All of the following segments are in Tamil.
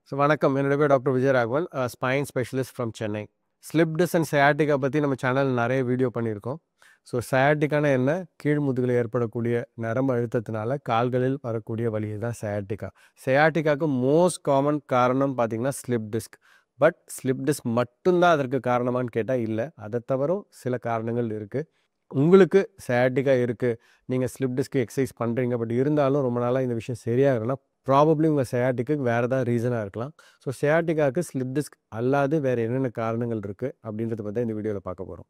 ஸோ வணக்கம். என்னோட பேர் doctor Vijayaraghavan, spine specialist from Chennai. Slip disk and sciatica பற்றி நம்ம சேனலில் நிறைய வீடியோ பண்ணியிருக்கோம். ஸோ சயாட்டிக்கான என்ன, கீழ் முதுகில் ஏற்படக்கூடிய நரம்பு அழுத்தத்தினால கால்களில் வரக்கூடிய வலி தான் சயாட்டிக்கா. சயாட்டிக்காவுக்கு மோஸ்ட் காமன் காரணம் பார்த்தீங்கன்னா slip disk. But slip disk மட்டும்தான் அதற்கு காரணமான்னு கேட்டால் இல்லை, அதை தவிர சில காரணங்கள் இருக்குது. உங்களுக்கு சயாட்டிக்கா இருக்குது, நீங்கள் ஸ்லிப் டிஸ்க்கு எக்ஸசைஸ் பண்ணுறீங்க, பட் இருந்தாலும் ரொம்ப நாளாக இந்த விஷயம் சரியாகலைன்னா ப்ராபப்ளி உங்கள் சயாட்டிக்கு வேறு ஏதாவது ரீசனாக இருக்கலாம். ஸோ சயாட்டிக்காவுக்கு ஸ்லிப் டிஸ்க் அல்லாது வேறு என்னென்ன காரணங்கள் இருக்குது அப்படின்றத பற்றி இந்த வீடியோவில் பார்க்க போகிறோம்.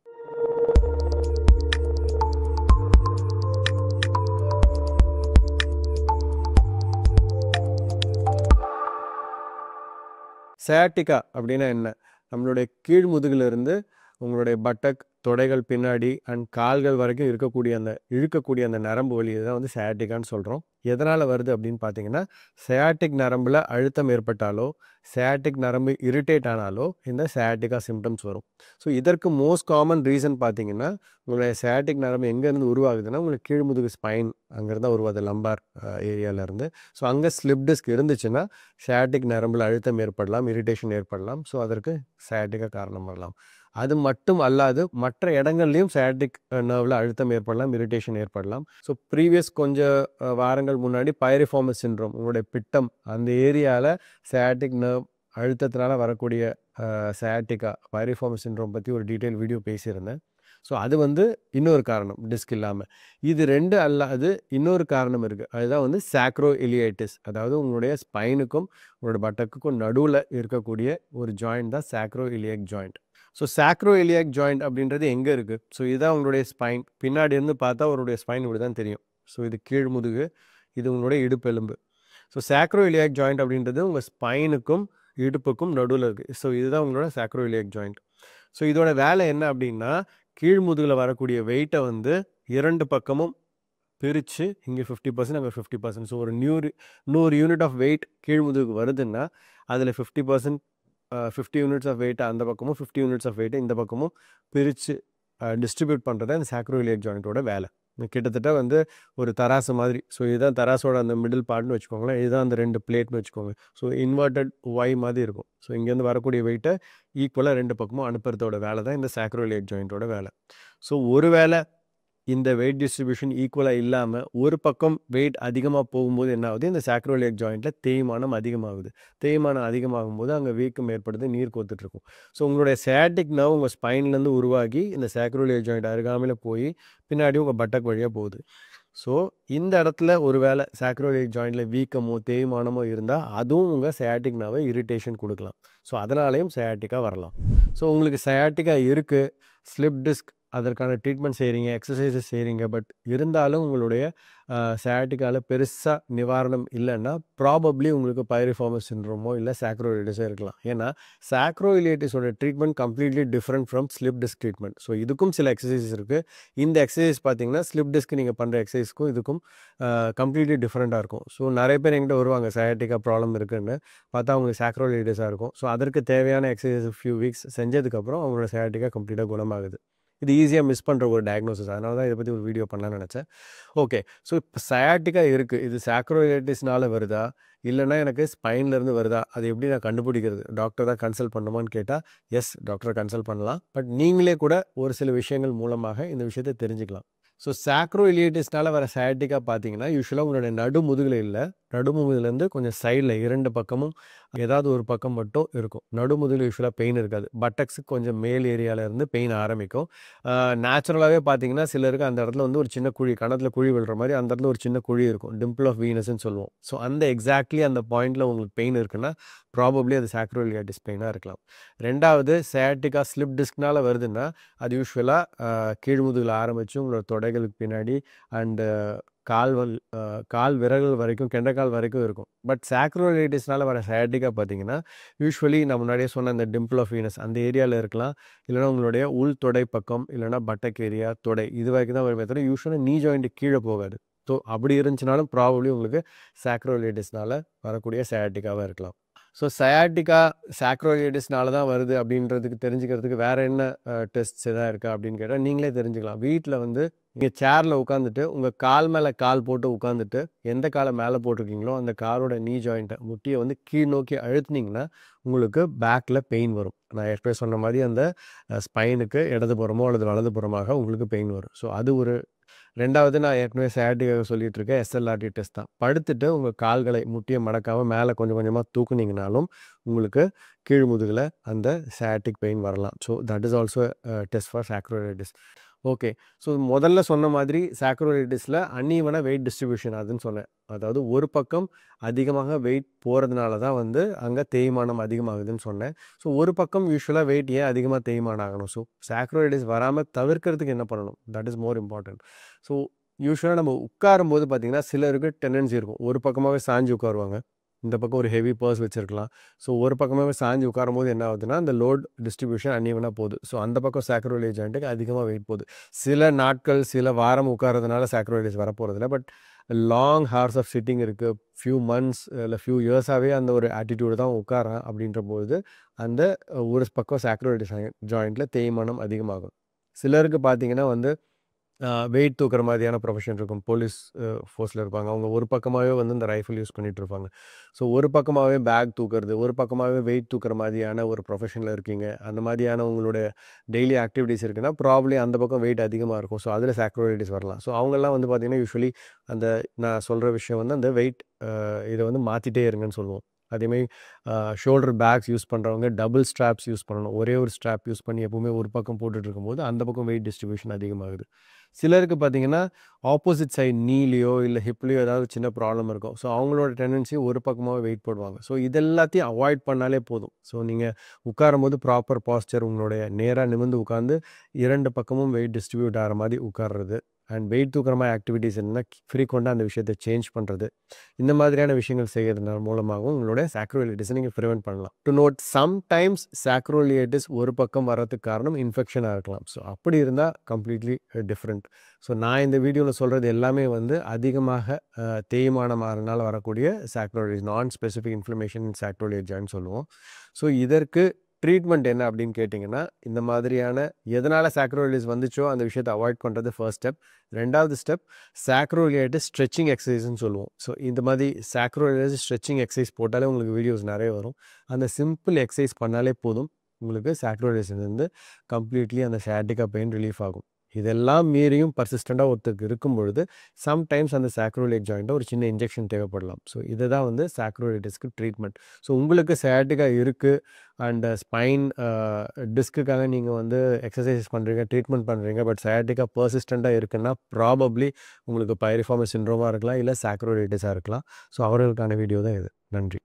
சயாட்டிக்கா அப்படின்னா என்ன? நம்மளுடைய கீழ் முதுகிலிருந்து உங்களுடைய பட்டக், தொடைகள் பின்னாடி அண்ட் கால்கள் வரைக்கும் இழுக்கக்கூடிய அந்த நரம்பு வலி தான் வந்து சயாட்டிக்கான்னு சொல்கிறோம். எதனால் வருது அப்படின்னு பார்த்தீங்கன்னா, சயாட்டிக் நரம்பில் அழுத்தம் ஏற்பட்டாலோ, சயாட்டிக் நரம்பு இரிட்டேட் ஆனாலோ இந்த சயாட்டிக்கா சிம்டம்ஸ் வரும். ஸோ இதற்கு மோஸ்ட் காமன் ரீசன் பார்த்தீங்கன்னா, உங்களுடைய சயாட்டிக் நரம்பு எங்கேருந்து உருவாகுதுன்னா, உங்களுக்கு கீழ் முதுகு ஸ்பைன் அங்கேருந்து தான் உருவாது, லம்பார் ஏரியாவிலேருந்து. ஸோ அங்கே ஸ்லிப் டிஸ்க் இருந்துச்சுன்னா சயாட்டிக் நரம்பில் அழுத்தம் ஏற்படலாம், இரிட்டேஷன் ஏற்படலாம். ஸோ அதற்கு சயாட்டிக்கா காரணம் வரலாம். அது மட்டும் அல்லாது மற்ற இடங்கள்லையும் சயாட்டிக் நர்வில் அழுத்தம் ஏற்படலாம், இரிட்டேஷன் ஏற்படலாம். ஸோ ப்ரீவியஸ் கொஞ்சம் வாரங்கள் முன்னாடி பைரிஃபார்மஸ் சிண்ட்ரோம், உங்களுடைய பிட்டம் அந்த ஏரியாவில் சயாட்டிக் நர்வ் அழுத்தத்தினால வரக்கூடிய சயாட்டிக்கா பைரிஃபார்மஸ் சிண்ட்ரோம் பற்றி ஒரு டீட்டெயில் வீடியோ பேசியிருந்தேன். ஸோ அது வந்து இன்னொரு காரணம், டிஸ்க் இல்லாமல். இது ரெண்டு அல்லாது இன்னொரு காரணம் இருக்குது, அதுதான் வந்து சாக்ரோ இலியைட்டிஸ். அதாவது உங்களுடைய ஸ்பைனுக்கும் உங்களோட பட்டக்குக்கும் நடுவில் இருக்கக்கூடிய ஒரு ஜாயிண்ட் தான் Chachro இலியக் joint. So Chachro iliac joint அப்படின்றது எங்கே இருக்குது? ஸோ இதுதான் உங்களுடைய ஸ்பைன். பின்னாடி இருந்து பார்த்தா உங்களுடைய ஸ்பைன் இப்படி தான் தெரியும். ஸோ இது கீழ் முதுகு, இது உங்களுடைய இடுப்பெலும்பு. ஸோ சாக்ரோ இலியாக் ஜாயிண்ட் அப்படின்றது உங்கள் ஸ்பைனுக்கும் இடுப்புக்கும் நடுவில் இருக்குது. ஸோ இதுதான் உங்களோட சாக்ரோ இலியாக் ஜாயிண்ட். ஸோ இதோட வேலை என்ன அப்படின்னா, கீழ் முதுகில் வரக்கூடிய வெயிட்டை வந்து இரண்டு பக்கமும் பிரித்து, இங்கே 50%, அங்கே 50%. ஸோ ஒரு 100 யூனிட் ஆஃப் வெயிட் கீழ் முதுகுக்கு வருதுன்னா அதில் 50% 50 யூனிட்ஸ் ஆஃப் வெயிட் அந்த பக்கமும் 50 யூனிட்ஸ் ஆஃப் வெயிட்டை இந்த பக்கமும் பிரித்து டிஸ்ட்ரிபியூட் பண்ணுறது அந்த சாக்ரோ இலியக் ஜாயிண்ட்டோட வேலை. கிட்டத்தட்ட வந்து ஒரு தராசு மாதிரி. ஸோ இதுதான் தராசோட அந்த மிடில் பார்ட்னு வச்சுக்கோங்களேன், இதுதான் அந்த ரெண்டு பிளேட்னு வச்சுக்கோங்க. ஸோ இன்வெர்டட் ஒய் மாதிரி இருக்கும். ஸோ இங்கேருந்து வரக்கூடிய வெயிட்டை ஈக்குவலாக ரெண்டு பக்கமும் அனுப்புறதோட வேலை தான் இந்த சாக்ரோ இலியக் ஜாயிண்ட்டோட வேலை. ஸோ ஒரு வேளை இந்த வெயிட் டிஸ்ட்ரிபியூஷன் ஈக்குவலாக இல்லாமல் ஒரு பக்கம் வெயிட் அதிகமாக போகும்போது என்ன ஆகுது, இந்த சாக்ரோ இலியக் ஜாயிண்ட்டில் தேய்மானம் அதிகமாகுது. தேய்மானம் அதிகமாகும் போது அங்கே வீக்கம் ஏற்படுது, நீர் கோத்துட்ருக்கும். ஸோ உங்களுடைய சயாட்டிக் நர்வ் உங்கள் ஸ்பைன்லேருந்து உருவாகி இந்த சாக்ரோ இலியக் ஜாயிண்ட் அருகாமையில் போய் பின்னாடி உங்கள் பட்டக் வழியாக போகுது. ஸோ இந்த இடத்துல ஒரு வேளை சாக்ரோ இலியக் ஜாயிண்டில் வீக்கமோ தேய்மானமோ இருந்தால் அதுவும் உங்கள் சயாட்டிக் நர்வை இரிட்டேஷன் கொடுக்கலாம். ஸோ அதனாலேயும் சயாட்டிக்கா வரலாம். ஸோ உங்களுக்கு சயாட்டிக்கா இருக்குது, ஸ்லிப் டிஸ்க் அதற்கான ட்ரீட்மெண்ட் செய்கிறீங்க, எக்ஸசைசஸ் செய்கிறீங்க, பட் இருந்தாலும் உங்களுடைய சயாட்டிக்காவில் பெருசாக நிவாரணம் இல்லைன்னா ப்ராபப்ளி உங்களுக்கு பைரிஃபார்மஸ் சிண்ட்ரோமோ இல்லை சாக்ரோ இலியட்டிஸோ இருக்கலாம். ஏன்னா சாக்ரோ இலியட்டிஸோட treatment completely different from slip disc treatment. So இதுக்கும் சில எக்ஸசைசஸ் இருக்குது. இந்த எக்ஸசைஸ் பார்த்தீங்கன்னா ஸ்லிப் டிஸ்க்கு நீங்கள் பண்ணுற எக்ஸசைஸ்க்கும் இதுக்கும் கம்ப்ளீட்லி டிஃப்ரெண்ட்டாக இருக்கும். ஸோ நிறைய பேர் என்கிட்ட வருவாங்க சயாட்டிக்கா ப்ராப்ளம் இருக்குன்னு, பார்த்தா அவங்களுக்கு சாக்ரோ இலியட்டிஸாக இருக்கும். ஸோ அதற்கு தேவையான எக்ஸசைஸ் ஃபியூ வீக்ஸ் செஞ்சதுக்கப்புறம் அவங்களோட சயாட்டிக்கா கம்ப்ளீட்டாக குணமாகுது. இது ஈஸியாக மிஸ் பண்ணுற ஒரு டயக்னோசிஸ், அதனால தான் இதை பற்றி ஒரு வீடியோ பண்ணலான்னு நினச்சேன். ஓகே, ஸோ இப்போ சயாட்டிக்கா இருக்குது, இது சாக்ரோ இலியட்டிஸ்னால வருதா இல்லைனா எனக்கு ஸ்பைன்லேருந்து வருதா, அது எப்படி நான் கண்டுபிடிக்கிறது? டாக்டர் தான் கன்சல்ட் பண்ணணுமான்னு கேட்டால் எஸ், டாக்டரை கன்சல்ட் பண்ணலாம். பட் நீங்களே கூட ஒரு சில விஷயங்கள் மூலமாக இந்த விஷயத்தை தெரிஞ்சுக்கலாம். ஸோ சாக்ரோ இலியட்டிஸ்னால வர சயாட்டிக்கா பார்த்தீங்கன்னா யூஸ்வலாக உங்களுடைய நடுமுதுகில் இல்லை, நடுமுதுகிலேருந்து கொஞ்சம் சைடில் இரண்டு பக்கமும் ஏதாவது ஒரு பக்கம் மட்டும் இருக்கும். நடுமுதுகில் யூஸ்வலாக பெயின் இருக்காது. பட்டக்ஸுக்கு கொஞ்சம் மேல் ஏரியாவிலேருந்து பெயின் ஆரம்பிக்கும். நேச்சுரலாகவே பார்த்தீங்கன்னா சிலருக்கு அந்த இடத்துல வந்து ஒரு சின்ன குழி, கணத்தில் குழி விழுற மாதிரி அந்த இடத்துல ஒரு சின்ன குழி இருக்கும், டிம்பிள் ஆஃப் வீனஸ்ன்னு சொல்லுவோம். ஸோ அந்த எக்ஸாக்ட்லி அந்த பாயிண்டில் உங்களுக்கு பெயின் இருக்குன்னா ப்ராபப்ளி அது சாக்ரோ இலியட்டிஸ் பெயினாக இருக்கலாம். ரெண்டாவது, சயாட்டிக்கா ஸ்லிப் டிஸ்க்னால் வருதுன்னா அது யூஸ்வலாக கீழ்முதுகில் ஆரம்பித்து உங்களோட தொடைகளுக்கு பின்னாடி அண்டு கால் விரல்கள் வரைக்கும், கெண்டைக்கால் வரைக்கும் இருக்கும். பட் சாக்ரோ இலியட்டிஸ்னால வர சயாட்டிக்கா பார்த்தீங்கன்னா யூஸ்வலி நான் முன்னாடியே சொன்ன அந்த டிம்பிள் ஆஃப் வீனஸ் அந்த ஏரியாவில் இருக்கலாம், இல்லைனா உங்களுடைய உள் தொடை பக்கம், இல்லைனா பட்டக் ஏரியா, தொடை இது வரைக்கும் தான் வருமே தவிர யூஸ்வலாக நீ ஜாயிண்ட் கீழே போகாது. ஸோ அப்படி இருந்துச்சுனாலும் ப்ராபப்ளி உங்களுக்கு சாக்ரோ இலியட்டிஸ்னால வரக்கூடிய சயாட்டிக்காவாக இருக்கலாம். ஸோ சயாட்டிக்கா சாக்ரோயிடிஸ்னால தான் வருது அப்படின்றதுக்கு தெரிஞ்சுக்கிறதுக்கு வேறு என்ன டெஸ்ட்ஸ் எதாவது இருக்கா அப்படின்னு கேட்டால் நீங்களே தெரிஞ்சுக்கலாம். வீட்டில் வந்து நீங்கள் சேரில் உட்காந்துட்டு உங்கள் கால் மேலே கால் போட்டு உட்காந்துட்டு எந்த காலை மேலே போட்டிருக்கீங்களோ அந்த காலோட நீ ஜாயிண்ட்டை முட்டியை வந்து கீழ் நோக்கி அழுத்துனீங்கன்னா உங்களுக்கு பேக்கில் பெயின் வரும். நான் ஏற்கனவே சொன்ன மாதிரி அந்த ஸ்பைனுக்கு இடதுபுறமோ அல்லது வலதுபுறமாக உங்களுக்கு பெயின் வரும். ஸோ அது ஒரு. ரெண்டாவது நான் ஏற்கனவே சயாட்டிக்காக சொல்லிட்டு இருக்கேன் எஸ்எல்ஆர்டி டெஸ்ட் தான். படுத்துட்டு உங்கள் கால்களை முட்டியை மடக்காமல் மேலே கொஞ்சம் கொஞ்சமாக தூக்குனீங்கனாலும் உங்களுக்கு கீழ் முதுகில் அந்த சயாட்டிக் பெயின் வரலாம். So that is also test for sacroiliitis. Okay. So முதல்ல சொன்ன மாதிரி சாக்ரோயிடிஸில் அன்ஈவனாக வெயிட் டிஸ்ட்ரிபியூஷன் ஆகுதுன்னு சொன்னேன். அதாவது ஒரு பக்கம் அதிகமாக வெயிட் போகிறதுனால தான் வந்து அங்கே தேய்மானம் அதிகமாகுதுன்னு சொன்னேன். ஸோ ஒரு பக்கம் யூஸ்வலாக வெயிட் ஏன் அதிகமாக தேய்மானம் ஆகணும்? ஸோ சாக்ரோயிடிஸ் வராமல் தவிர்க்கிறதுக்கு என்ன பண்ணணும்? That is more important. So யூஸ்வலாக நம்ம உட்காரும்போது பார்த்திங்கன்னா சிலருக்கு டெண்டன்சி இருக்கும். ஒரு பக்கமாகவே சாஞ்சு உட்காருவாங்க. இந்த பக்கம் ஒரு ஹெவி பர்ஸ் வச்சுருக்கலாம். ஸோ ஒரு பக்கமாகவே சாஞ்சு உட்காரும் போது என்ன ஆகுதுன்னா அந்த லோட் டிஸ்ட்ரிபியூஷன் அன்ஈவனாக போகுது. ஸோ அந்த பக்கம் சாக்ரோயிலிஸ் ஜாயிண்ட்டுக்கு அதிகமாக வெயிட் போகுது. சில நாட்கள் சில வாரம் உட்காரதுனால சாக்ரோயிலிஸ் வரப்போகிறதில்ல. But long hours of sitting இருக்குது, ஃபியூ மந்த்ஸ் இல்லை ஃபியூ இயர்ஸாகவே அந்த ஒரு ஆட்டிடியூடு தான் உட்காரான் அப்படின்ற போது அந்த ஒரு பக்கம் சாக்ரோயிலிஸ் ஜாயிண்ட்டில் தேய்மானம் அதிகமாகும். சிலருக்கு பார்த்திங்கன்னா வந்து வெயிட் தூக்குற மாதிரியான ப்ரொஃபஷன் இருக்கும். போலீஸ் ஃபோர்ஸில் இருப்பாங்க. அவங்க ஒரு பக்கமாகவே வந்து இந்த ரைஃபிள் யூஸ் பண்ணிகிட்டு இருப்பாங்க. ஸோ ஒரு பக்கமாகவே பேக் தூக்குறது, ஒரு பக்கமாகவே வெயிட் தூக்குற மாதிரியான ஒரு ப்ரொஃபஷனில் இருக்கீங்க. அந்த மாதிரியான உங்களுடைய டெய்லி ஆக்டிவிட்டீஸ் இருக்குன்னா ப்ராப்ளி அந்த பக்கம் வெயிட் அதிகமாக இருக்கும். ஸோ அதில் சாக்ரோயிடிஸ் வரலாம். ஸோ அவங்கெல்லாம் வந்து பார்த்திங்கன்னா யூஸ்வலி அந்த நான் சொல்கிற விஷயம் வந்து அந்த வெயிட் இதை வந்து மாற்றிட்டே இருங்கன்னு சொல்லுவோம். அதேமாதிரி ஷோல்டர் பேக்ஸ் யூஸ் பண்ணுறவங்க டபுள் ஸ்ட்ராப்ஸ் யூஸ் பண்ணணும். ஒரே ஒரு ஸ்ட்ராப் யூஸ் பண்ணி எப்போவுமே ஒரு பக்கம் போட்டுட்டு இருக்கும்போது அந்த பக்கம் வெயிட் டிஸ்ட்ரிபியூஷன் அதிகமாகுது. சிலருக்கு பார்த்திங்கன்னா ஆப்போசிட் சைட் நீலையோ இல்லை ஹிப்லேயோ ஏதாவது சின்ன ப்ராப்ளம் இருக்கும். ஸோ அவங்களோட டெண்டன்சி ஒரு பக்கமாக வெயிட் போடுவாங்க. ஸோ இதெல்லாத்தையும் அவாய்ட் பண்ணாலே போதும். ஸோ நீங்கள் உட்காரும் போது ப்ராப்பர் பாஸ்டர் உங்களுடைய நேராக நிமிர்ந்து உட்காந்து 2 பக்கமும் வெயிட் டிஸ்ட்ரிபியூட் ஆகிற மாதிரி உட்கார்றது அண்ட் வெயிட் தூக்குற மாதிரி ஆக்டிவிட்டீஸ் என்னன்னா ஃப்ரீக்வெண்ட்டாக அந்த விஷயத்தை சேஞ்ச் பண்ணுறது, இந்த மாதிரியான விஷயங்கள் செய்கிறதுனால மூலமாகவும் உங்களுடைய சாக்ரோயிலிட்டிஸை நீங்கள் ப்ரிவென்ட் பண்ணலாம். டு நோட் சம்டைம்ஸ் சாக்ரோயிலிட்டிஸ் ஒரு பக்கம் வர்றதுக்கு காரணம் இன்ஃபெக்ஷனாக இருக்கலாம். ஸோ அப்படி இருந்தால் கம்ப்ளீட்லி டிஃப்ரெண்ட். ஸோ நான் இந்த வீடியோவில் சொல்கிறது எல்லாமே வந்து அதிகமாக தேய்மானமாகறதுனால வரக்கூடிய சாக்ரோயிலிட்டிஸ், நான் ஸ்பெசிஃபிக் இன்ஃப்ளமேஷன் இன் சாக்ரோயிலியட் ஜாயிண்ட் சொல்லுவோம். ஸோ இதற்கு ட்ரீட்மெண்ட் என்ன அப்படின்னு கேட்டிங்கன்னா இந்த மாதிரியான எதனால் சாக்ரோயிலிட்டிஸ் வந்துச்சோ அந்த விஷயத்தை அவாய்ட் பண்ணுறது ஃபர்ஸ்ட் ஸ்டெப். ரெண்டாவது ஸ்டெப் சாக்ரோயிலிட்டிஸ் ஸ்ட்ரெச்சிங் எக்ஸசைஸ்ன்னு சொல்லுவோம். ஸோ இந்த மாதிரி சாக்ரோயிலிட்டிஸ் ஸ்ட்ரெச்சிங் எக்ஸசைஸ் போட்டாலே உங்களுக்கு வீடியோஸ் நிறைய வரும். அந்த சிம்பிள் எக்ஸசைஸ் பண்ணாலே போதும் உங்களுக்கு சாக்ரோயிலிட்டிஸ் வந்து கம்ப்ளீட்லி அந்த சயாட்டிகா பெயின் ரிலீஃப் ஆகும். இதெல்லாம் மீறியும் பர்சிஸ்டண்ட்டாக ஒருத்தருக்கு இருக்கும் பொழுது சம்டைம்ஸ் அந்த சாக்ரோயிலியட் ஜாயிண்ட்டை ஒரு சின்ன இன்ஜெக்ஷன் தேவைப்படலாம். ஸோ இதை தான் வந்து சாக்ரோயிலிட்டிஸ்க்கு ட்ரீட்மெண்ட். ஸோ உங்களுக்கு சயாட்டிகா இருக்குது அண்ட் ஸ்பைன் டிஸ்க்குக்காக நீங்கள் வந்து எக்ஸசைஸ் பண்ணுறீங்க, ட்ரீட்மெண்ட் பண்ணுறீங்க, பட் சயாட்டிகா பர்சிஸ்டண்ட்டாக இருக்குன்னா ப்ராபப்ளி உங்களுக்கு பைரிஃபார்மிஸ் சிண்ட்ரோமாக இருக்கலாம், இல்லை சாக்ரோயிலிட்டிஸாக இருக்கலாம். ஸோ அவர்களுக்கான வீடியோ தான் இது. நன்றி.